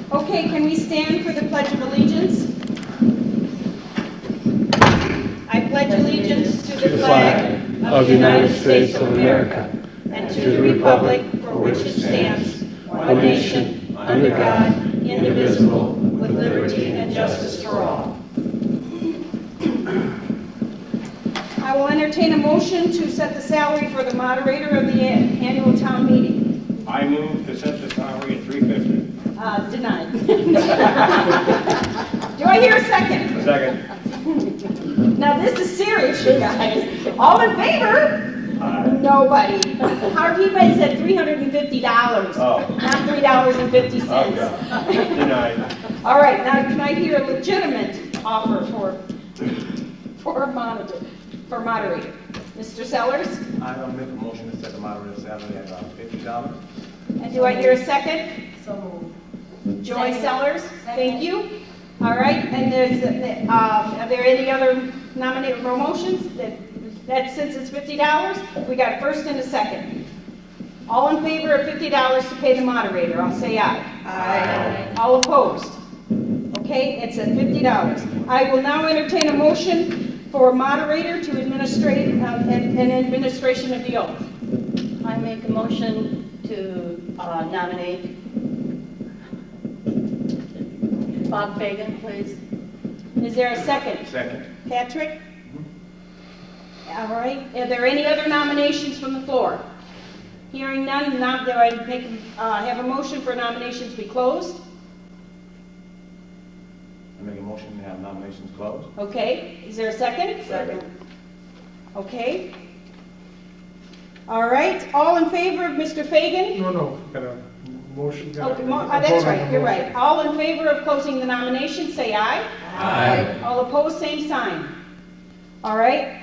Okay, can we stand for the Pledge of Allegiance? I pledge allegiance to the flag of the United States of America and to the republic for which it stands, one nation, under God, indivisible, with liberty and justice for all. I will entertain a motion to set the salary for the moderator of the annual town meeting. I move to set the salary at $350. Denied. Do I hear a second? Second. Now this is serious, you guys. All in favor? Nobody. Harvey said $350. Oh. Not $3.50. Okay. Denied. All right, now can I hear a legitimate offer for a moderator? Mr. Sellers? I will make a motion to set the moderator's salary at $50. And do I hear a second? So moved. Joy Second. Sellers? Second. Thank you. All right, and are there any other nominated promotions? That since it's $50, we got a first and a second. All in favor of $50 to pay the moderator, I'll say aye. Aye. All opposed? Okay, it's at $50. I will now entertain a motion for a moderator to administrate an administration of the oath. I make a motion to nominate Bob Fagan, please. Is there a second? Second. Patrick? All right, are there any other nominations from the floor? Hearing none, do I have a motion for nominations be closed? I make a motion to have nominations closed. Okay, is there a second? Second. Okay. All right, all in favor of Mr. Fagan? No, got a motion. Okay, that's right, you're right. All in favor of closing the nomination, say aye. Aye. All opposed, same sign. All right,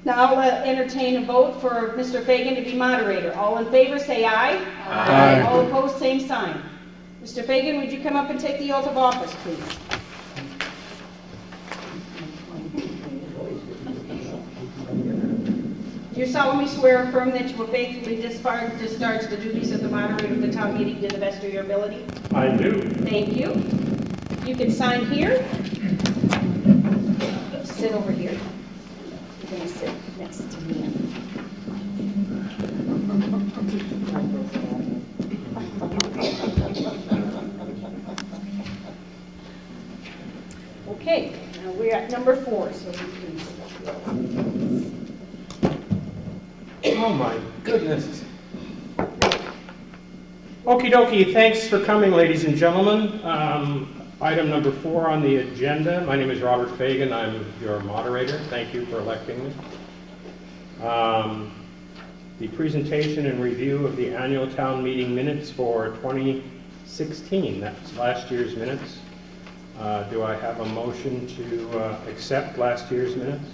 now I'll entertain a vote for Mr. Fagan to be moderator. All in favor, say aye. Aye. All opposed, same sign. Mr. Fagan, would you come up and take the oath of office, please? Do you solemnly swear or affirm that you will faithfully discharge the duties of the moderator of the town meeting to the best of your ability? I do. Thank you. You can sign here. Sit over here. You're going to sit next to me. Okay, now we're at number 4, so we can... Oh my goodness. Okie dokie, thanks for coming, ladies and gentlemen. Item number 4 on the agenda. My name is Robert Fagan. I'm your moderator. Thank you for electing me. The presentation and review of the annual town meeting minutes for 2016. That's last year's minutes. Do I have a motion to accept last year's minutes?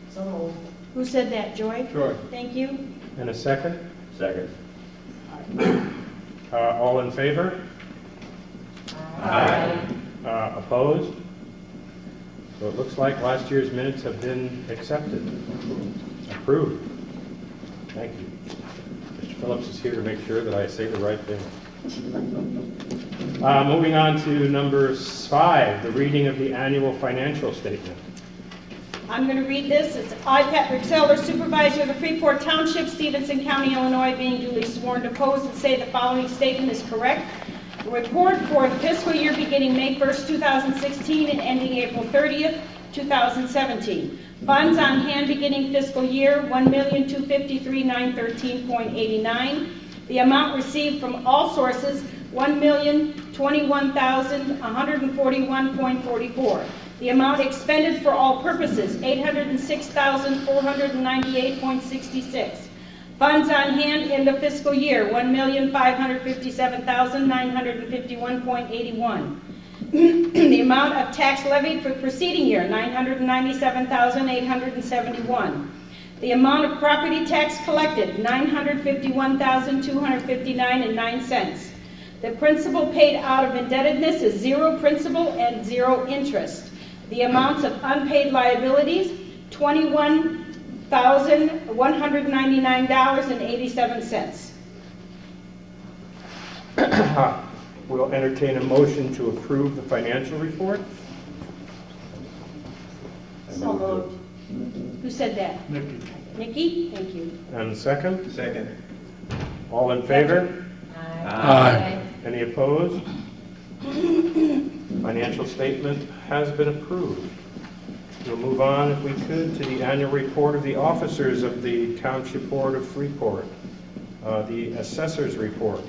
So moved. Who said that, Joy? Sure. Thank you. And a second? Second. All in favor? Aye. Opposed? So it looks like last year's minutes have been accepted. Approved. Thank you. Mr. Phillips is here to make sure that I say the right thing. Moving on to number 5, the reading of the annual financial statement. I'm going to read this. It's I, Patrick Seller, Supervisor of the Freeport Township, Stevenson County, Illinois, being duly sworn, deposed, and say the following statement is correct. The report for the fiscal year beginning May 1st, 2016 and ending April 30th, 2017. Funds on hand beginning fiscal year, $1,253,913.89. The amount received from all sources, $1,021,141.44. The amount expended for all purposes, $806,498.66. Funds on hand in the fiscal year, $1,557,951.81. The amount of tax levied for preceding year, $997,871. The amount of property tax collected, $951,259.09. The principal paid out of indebtedness is 0 principal and 0 interest. The amounts of unpaid liabilities, $21,199.87. We'll entertain a motion to approve the financial report. So moved. Who said that? Nikki. Nikki? Thank you. And second, Second. all in favor? Aye. Any opposed? Financial statement has been approved. We'll move on, if we could, to the annual report of the officers of the Township Board of Freeport, the Assessor's report.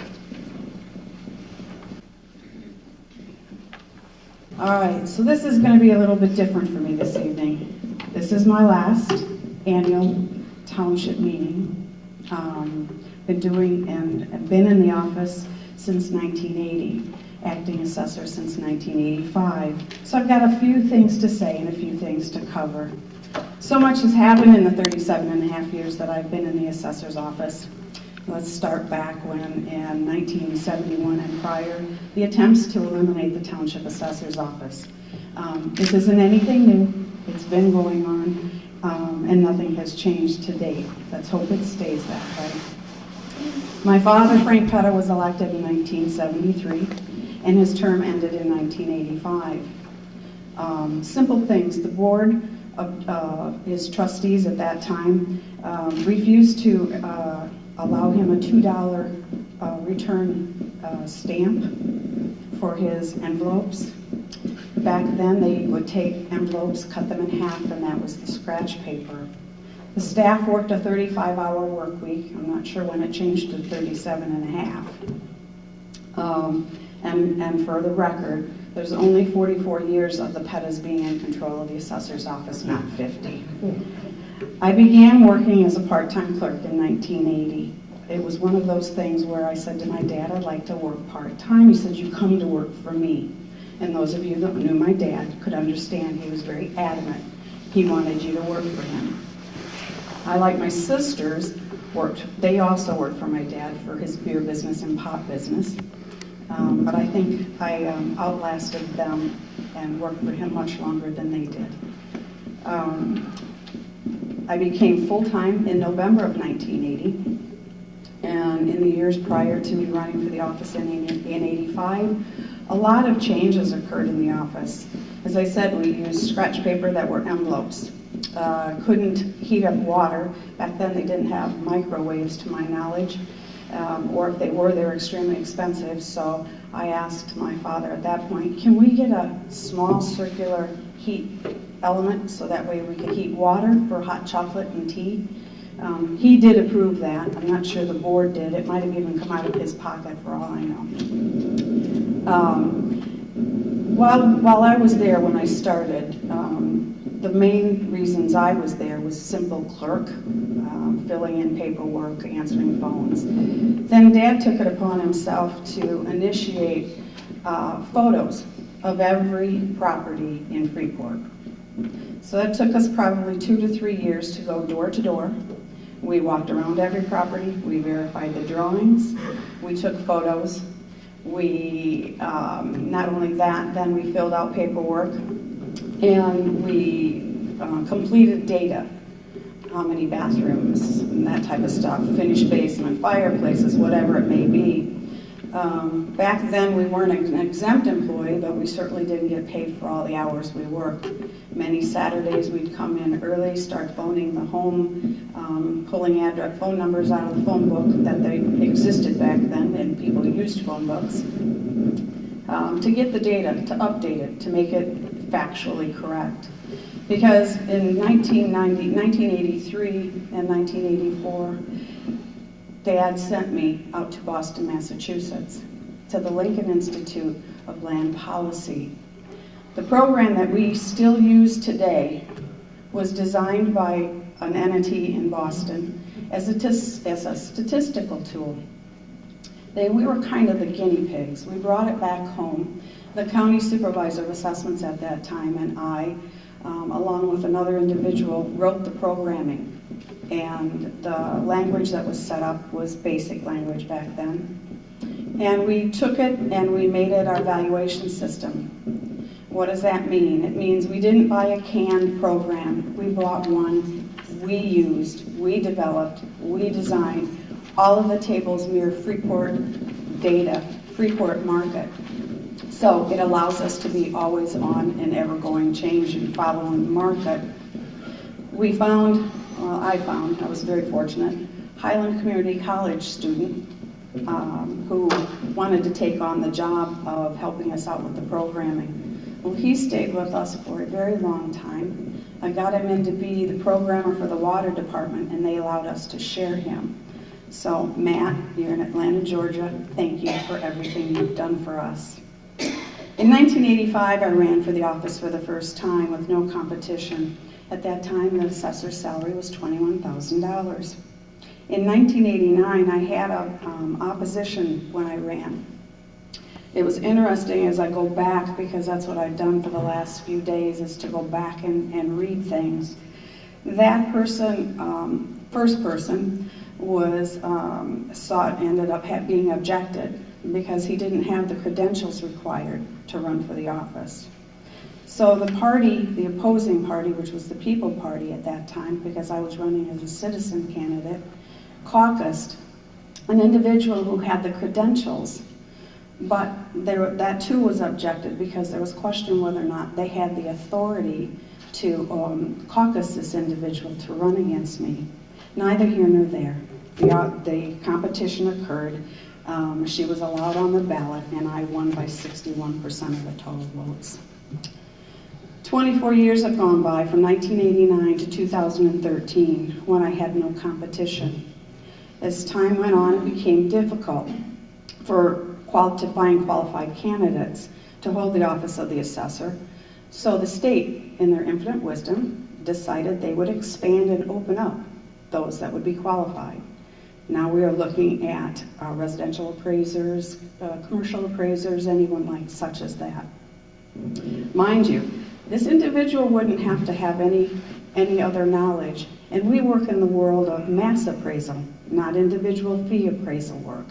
All right, so this is going to be a little bit different for me this evening. This is my last annual township meeting. Been doing and been in the office since 1980, acting assessor since 1985. So I've got a few things to say and a few things to cover. So much has happened in the 37 and a half years that I've been in the assessor's office. Let's start back when in 1971 and prior, the attempts to eliminate the township assessor's office. This isn't anything new. It's been going on, and nothing has changed to date. Let's hope it stays that way. My father, Frank Petta, was elected in 1973, and his term ended in 1985. Simple things. The board of his trustees at that time refused to allow him a $2 return stamp for his envelopes. Back then, they would take envelopes, cut them in half, and that was the scratch paper. The staff worked a 35-hour work week. I'm not sure when it changed to 37 and a half. And for the record, there's only 44 years of the Pettas being in control of the assessor's office, not 50. I began working as a part-time clerk in 1980. It was one of those things where I said to my dad, I'd like to work part-time. He said, you come to work for me. And those of you that knew my dad could understand he was very adamant. He wanted you to work for him. I, like my sisters, they also worked for my dad for his beer business and pot business. But I think I outlasted them and worked for him much longer than they did. I became full-time in November of 1980. And in the years prior to me running for the office in 85, a lot of changes occurred in the office. As I said, we used scratch paper that were envelopes. Couldn't heat up water. Back then they didn't have microwaves to my knowledge, or if they were extremely expensive. So I asked my father at that point, can we get a small circular heat element so that way we could heat water for hot chocolate and tea? He did approve that. I'm not sure the board did. It might have even come out of his pocket for all I know. While I was there when I started, the main reasons I was there was simple clerk, filling in paperwork, answering phones. Then Dad took it upon himself to initiate photos of every property in Freeport. So that took us probably 2 to 3 years to go door to door. We walked around every property, we verified the drawings, we took photos. We, not only that, then we filled out paperwork and we completed data. How many bathrooms and that type of stuff, finished basement, fireplaces, whatever it may be. Back then we weren't an exempt employee, but we certainly didn't get paid for all the hours we worked. Many Saturdays we'd come in early, start phoning the home, pulling phone numbers out of the phone book that they existed back then, and people used phone books, to get the data, to update it, to make it factually correct. Because in 1983 and 1984, Dad sent me out to Boston, Massachusetts, to the Lincoln Institute of Land Policy. The program that we still use today was designed by an entity in Boston as a statistical tool. We were kind of the guinea pigs. We brought it back home. The county supervisor of assessments at that time and I, along with another individual, wrote the programming. And the language that was set up was basic language back then. And we took it and we made it our valuation system. What does that mean? It means we didn't buy a canned program. We bought one, we used, we developed, we designed. All of the tables mirror Freeport data Freeport market. So it allows us to be always on an ever-going change and following the market. We found, well, I was very fortunate, Highland Community College student who wanted to take on the job of helping us out with the programming. Well, he stayed with us for a very long time. I got him in to be the programmer for the water department, and they allowed us to share him. So, Matt, you're in Atlanta, Georgia. Thank you for everything you've done for us. In 1985, I ran for the office for the first time with no competition. At that time, the assessor's salary was $21,000. In 1989, I had opposition when I ran. It was interesting as I go back, because that's what I've done for the last few days, is to go back and read things. That person, first person, was ended up being objected because he didn't have the credentials required to run for the office. So the party, the opposing party, which was the People Party at that time, because I was running as a citizen candidate, caucused an individual who had the credentials, but that too was objected because there was question whether or not they had the authority to caucus this individual to run against me. Neither here nor there. The competition occurred. She was allowed on the ballot, and I won by 61% of the total votes. 24 years have gone by, from 1989 to 2013, when I had no competition. As time went on, it became difficult to find qualified candidates to hold the office of the assessor. So the state, in their infinite wisdom, decided they would expand and open up those that would be qualified. Now we are looking at residential appraisers, commercial appraisers, anyone like such as that. Mind you, this individual wouldn't have to have any other knowledge, and we work in the world of mass appraisal, not individual fee appraisal work,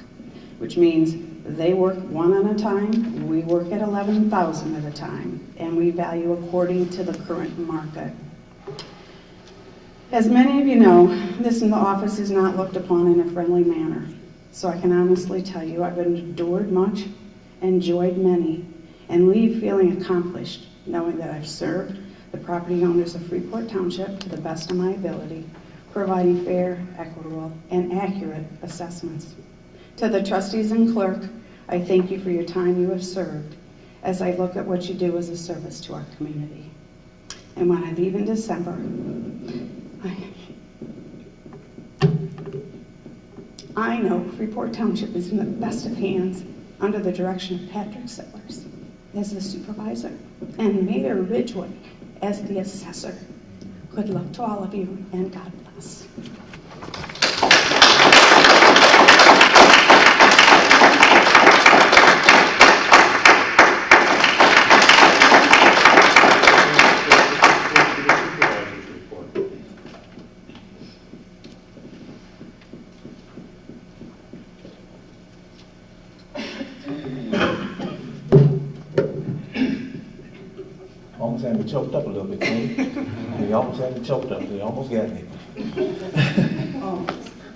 which means they work one at a time, we work at 11,000 at a time, and we value according to the current market. As many of you know, this in the office is not looked upon in a friendly manner. So I can honestly tell you I've endured much, enjoyed many, and leave feeling accomplished, knowing that I've served the property owners of Freeport Township to the best of my ability, providing fair, equitable, and accurate assessments. To the trustees and clerk, I thank you for your time you have served as I look at what you do as a service to our community. And when I leave in December, I know Freeport Township is in the best of hands under the direction of Patrick Sellers as the supervisor and Mayor Ridgway as the assessor. Good luck to all of you, and God bless. Almost had me choked up a little bit, He almost had me choked up. He almost got me.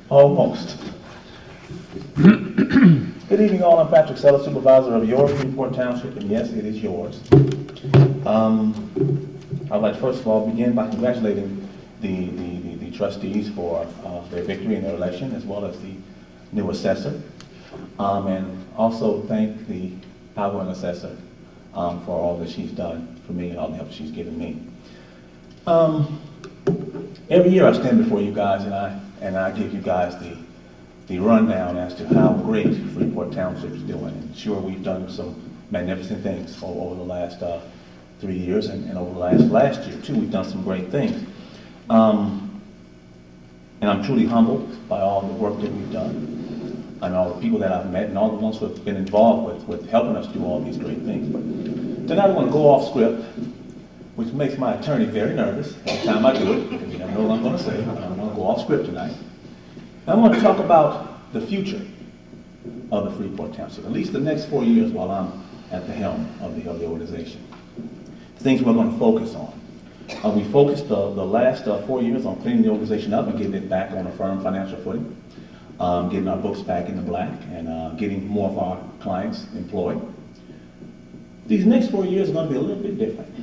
Almost. Good evening, all. I'm Patrick Sellers, supervisor of your Freeport Township, and yes, it is yours. I'd like to first of all begin by congratulating the trustees for their victory in their election, as well as the new assessor, and also thank the outgoing assessor for all that she's done for me and all the help she's given me. Every year I stand before you guys and I give you guys the rundown as to how great Freeport Township is doing. And sure, we've done some magnificent things over the last 3 years and over the last year too. We've done some great things. And I'm truly humbled by all the work that we've done and all the people that I've met and all the ones who have been involved with helping us do all these great things. Tonight I want to go off script, which makes my attorney very nervous every time I do it, because you never know what I'm going to say. I'm going to go off script tonight. And I want to talk about the future of the Freeport Township, at least the next 4 years while I'm at the helm of the organization. The things we're going to focus on. We focused the last 4 years on cleaning the organization up and getting it back on a firm financial footing. getting our books back in the black, and getting more of our clients employed. These next 4 years are going to be a little bit different.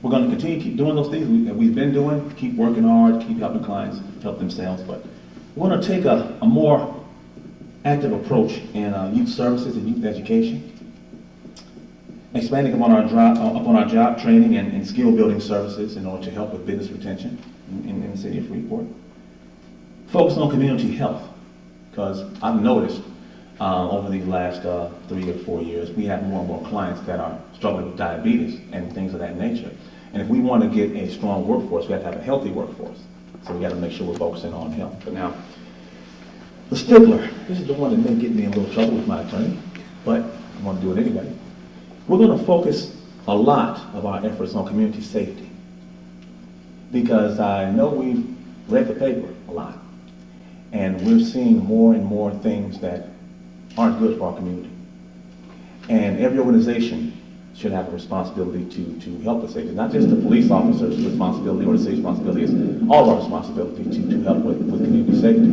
We're going to continue to keep doing those things that we've been doing, keep working hard, keep helping clients help themselves, but we're going to take a more active approach in youth services and youth education, expanding upon our job training and skill building services in order to help with business retention in the city of Freeport. Focus on community health, because I've noticed over these last 3 or 4 years, we have more and more clients that are struggling with diabetes and things of that nature. And if we want to get a strong workforce, we have to have a healthy workforce. So we got to make sure we're focusing on health. But now, the stickler, this is the one that may get me in a little trouble with my attorney, but I want to do it anyway. We're going to focus a lot of our efforts on community safety, because I know we've read the paper a lot, and we're seeing more and more things that aren't good for our community. And every organization should have a responsibility to help the safety. Not just the police officer's responsibility or the city's responsibility, it's all of our responsibility to help with community safety.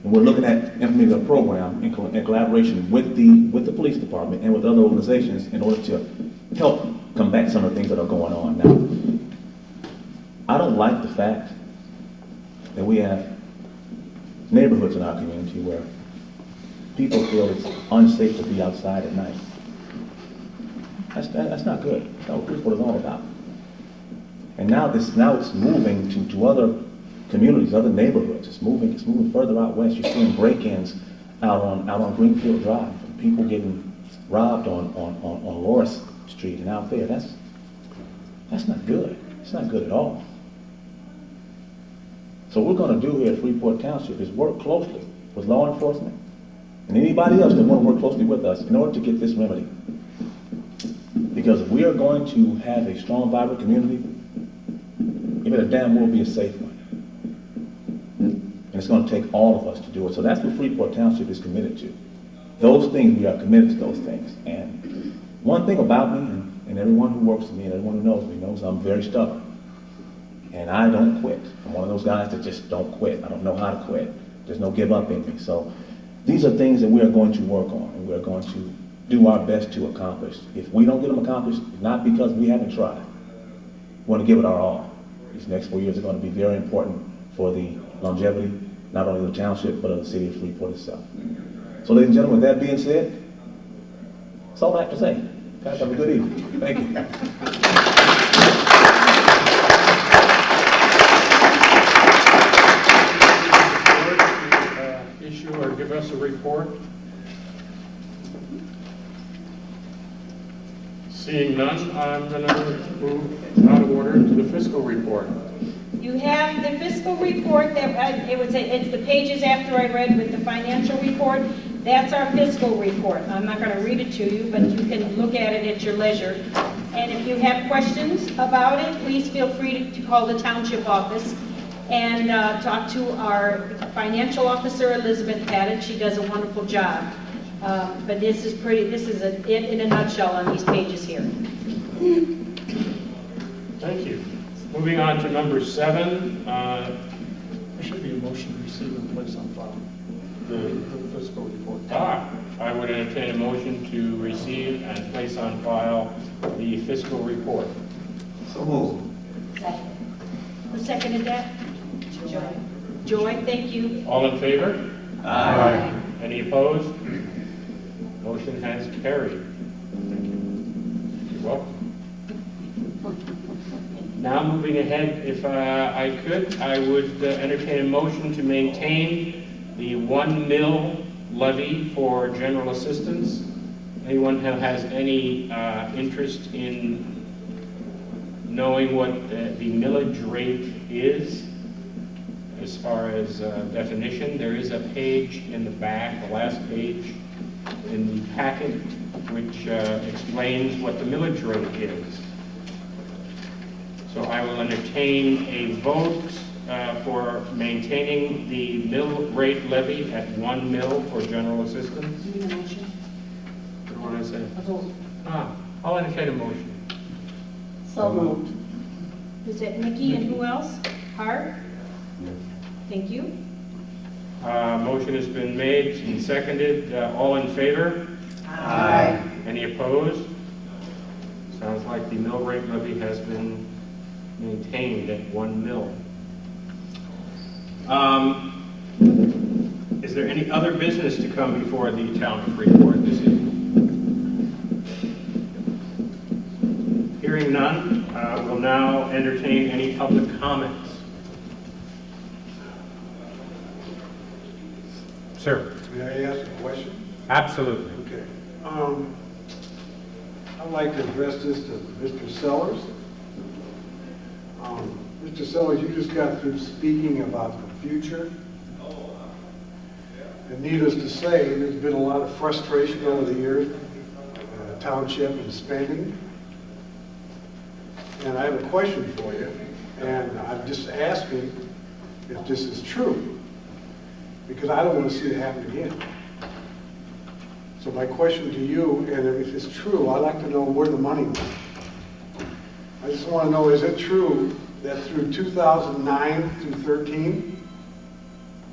And we're looking at implementing a program in collaboration with the police department and with other organizations in order to help combat some of the things that are going on now. I don't like the fact that we have neighborhoods in our community where people feel it's unsafe to be outside at night. That's not good. That's not what Freeport is all about. And now it's moving to other communities, other neighborhoods. It's moving further out west. You're seeing break-ins out on Greenfield Drive, and people getting robbed on Loris Street and out there. That's not good. It's not good at all. So what we're going to do here at Freeport Township is work closely with law enforcement and anybody else that want to work closely with us in order to get this remedy. Because if we are going to have a strong, vibrant community, it better damn well be a safe one. And it's going to take all of us to do it. So that's what Freeport Township is committed to. Those things, we are committed to those things. And one thing about me, and everyone who works with me and everyone who knows me knows I'm very stubborn. And I don't quit. I'm one of those guys that just don't quit. I don't know how to quit. There's no give up in me. So these are things that we are going to work on, and we're going to do our best to accomplish. If we don't get them accomplished, not because we haven't tried. We want to give it our all. These next 4 years are going to be very important for the longevity, not only of the township, but of the city of Freeport itself. So ladies and gentlemen, with that being said, that's all I have to say. Guys, have a good evening. Thank you. Issue or give us a report? Seeing none, I'm going to move out of order to the fiscal report. You have the fiscal report that, it would say, it's the pages after I read with the financial report. That's our fiscal report. I'm not going to read it to you, but you can look at it at your leisure. And if you have questions about it, please feel free to call the township office and talk to our financial officer, Elizabeth Padden. She does a wonderful job. But this is it in a nutshell on these pages here. Thank you. Moving on to number 7. There should be a motion to receive and place on file. The fiscal report. I would entertain a motion to receive and place on file the fiscal report. So moved. Second. Who seconded that? Joy. Joy, thank you. All in favor? Aye. Any opposed? Motion has carried. You're welcome. Now moving ahead, if I could, I would entertain a motion to maintain the 1 mil levy for general assistance. Anyone who has any interest in knowing what the millage rate is, as far as definition, there is a page in the back, the last page in the packet, which explains what the millage rate is. So I will entertain a vote for maintaining the mill rate levy at 1 mil for general assistance. Need a motion? What did I say? A vote. I'll entertain a motion. So moved. Is it Nikki and who else? Hart? Thank you. Motion has been made and seconded. All in favor? Aye. Any opposed? Sounds like the mill rate levy has been maintained at 1 mil. Is there any other business to come before the town of Freeport this evening? Hearing none, we'll now entertain any public comments. Sir? May I ask a question? Absolutely. Okay. I'd like to address this to Mr. Sellers. Mr. Sellers, you just got through speaking about the future. And needless to say, there's been a lot of frustration over the years, township and spending. And I have a question for you, and I'm just asking if this is true, because I don't want to see it happen again. So my question to you, and if it's true, I'd like to know where the money went. I just want to know, is it true that through 2009 through 13,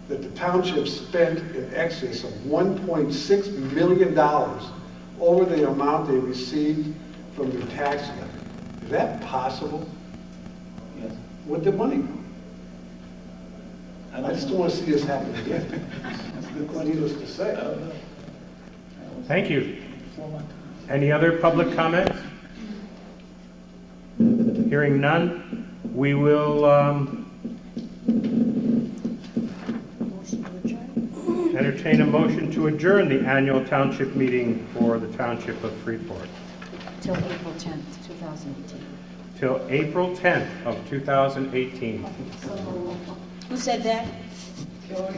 that the township spent in excess of $1.6 million over the amount they received from the tax levy? Is that possible? Yes. Where'd the money go? I just don't want to see this happen again. Needless to say. Thank you. Any other public comments? Hearing none, we will entertain a motion to adjourn the annual township meeting for the Township of Freeport Till April 10th, 2018. till April 10th of 2018. Who said that?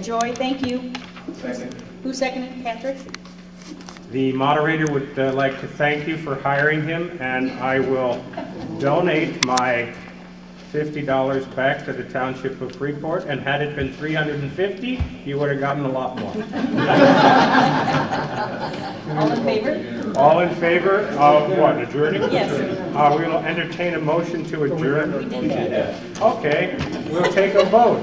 Joy, thank you. Second. Who seconded? Patrick? The moderator would like to thank you for hiring him, and I will donate my $50 back to the Township of Freeport, and had it been $350, you would have gotten a lot more. All in favor? All in favor of what, adjourning? Yes. We will entertain a motion to adjourn. We did that. Okay, we'll take a vote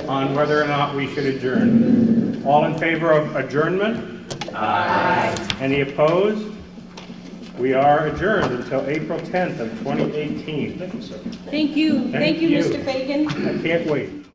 on whether or not we should adjourn. All in favor of adjournment? Aye. Any opposed? We are adjourned until April 10th of 2018. Thank you. Thank you, you. Mr. Fagan. I can't wait.